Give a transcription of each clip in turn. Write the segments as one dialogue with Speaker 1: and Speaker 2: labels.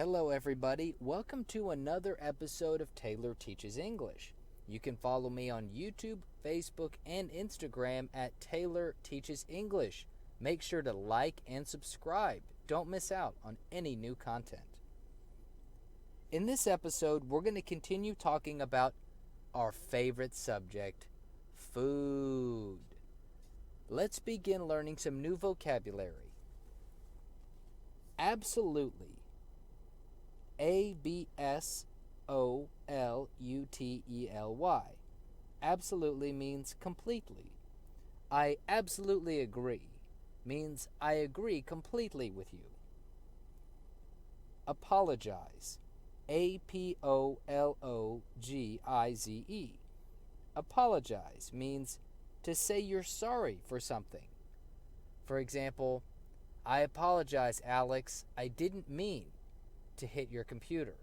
Speaker 1: Hello, everybody. Welcome to another episode of Taylor Teaches English. You can follow me on YouTube, Facebook, and Instagram at Taylor Teaches English. Make sure to like and subscribe. Don't miss out on any new content. In this episode, we're going to continue talking about our favorite subject, food. Let's begin learning some new vocabulary. Absolutely. A-B-S-O-L-U-T-E-L-Y. Absolutely means completely. I absolutely agree means I agree completely with you. Apologize. A-P-O-L-O-G-I-Z-E. Apologize means to say you're sorry for something. For example, I apologize, Alex. I didn't mean to hit your computer.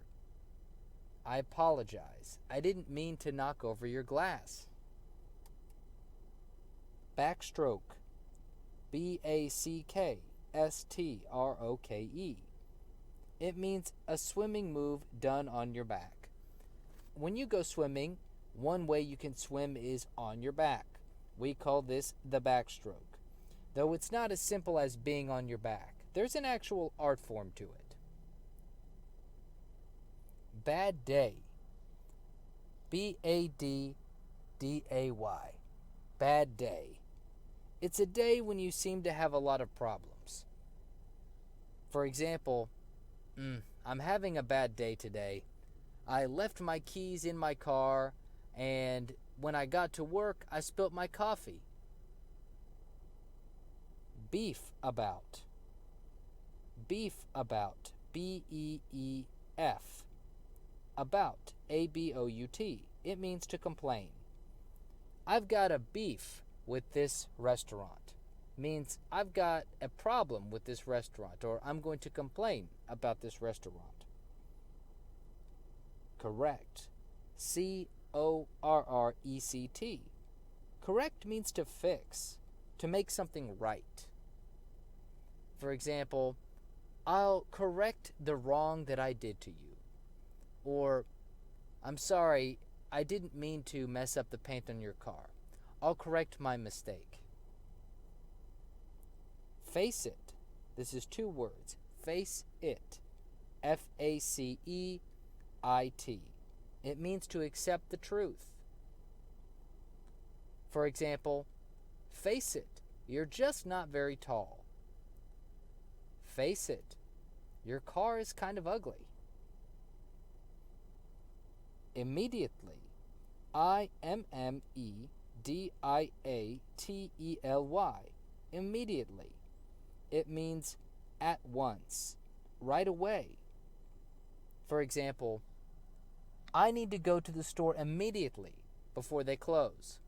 Speaker 1: I apologize. I didn't mean to knock over your glass. Backstroke. B-A-C-K-S-T-R-O-K-E. It means a swimming move done on your back. When you go swimming, one way you can swim is on your back. We call this the backstroke. Though it's not as simple as being on your back. There's an actual art form to it. Bad day. B-A-D-D-A-Y. Bad day. It's a day when you seem to have a lot of problems. For example, I'm having a bad day today. I left my keys in my car, and when I got to work, I spilt my coffee. Beef about. Beef about. B-E-E-F. About. A-B-O-U-T. It means to complain. I've got a beef with this restaurant. Means I've got a problem with this restaurant, or I'm going to complain about this restaurant. Correct. C-O-R-R-E-C-T. Correct means to fix, to make something right. For example, I'll correct the wrong that I did to you. Or, I'm sorry, I didn't mean to mess up the paint on your car. I'll correct my mistake. Face it. This is two words. Face it. F-A-C-E-I-T. It means to accept the truth. For example, face it. You're just not very tall. Face it. Your car is kind of ugly. Immediately. I-M-M-E-D-I-A-T-E-L-Y. Immediately. It means at once, right away. For example, I need to go to the store immediately before they close.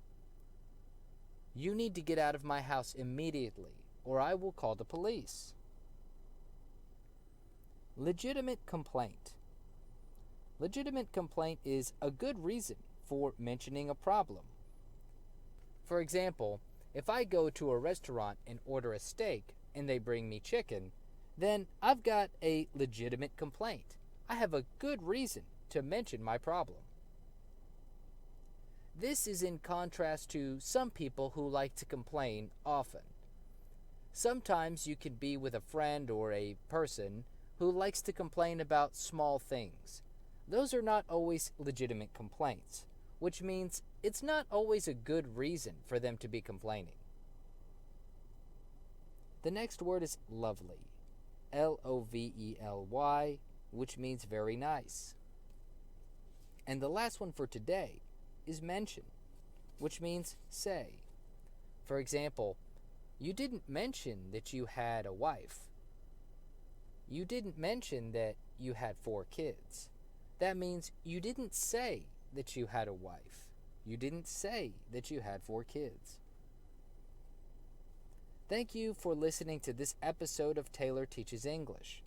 Speaker 1: You need to get out of my house immediately, or I will call the police. Legitimate complaint. Legitimate complaint is a good reason for mentioning a problem. For example, if I go to a restaurant and order a steak and they bring me chicken, then I've got a legitimate complaint. I have a good reason to mention my problem. This is in contrast to some people who like to complain often. Sometimes you can be with a friend or a person who likes to complain about small things. Those are not always legitimate complaints, which means it's not always a good reason for them to be complaining. The next word is lovely. L-O-V-E-L-Y, which means very nice. And the last one for today is mention, which means say. For example, you didn't mention that you had a wife. You didn't mention that you had 4 kids. That means you didn't say that you had a wife. You didn't say that you had 4 kids. Thank you for listening to this episode of Taylor Teaches English.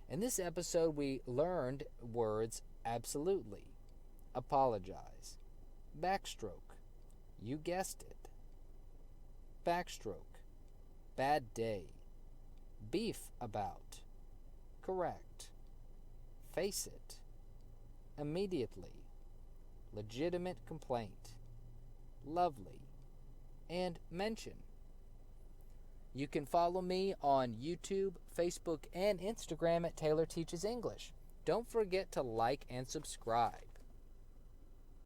Speaker 1: In this episode, we learned words absolutely, apologize, backstroke, you guessed it, backstroke, bad day, beef about, correct, face it, immediately, legitimate complaint, lovely, and mention. You can follow me on YouTube, Facebook, and Instagram at Taylor Teaches English. Don't forget to like and subscribe.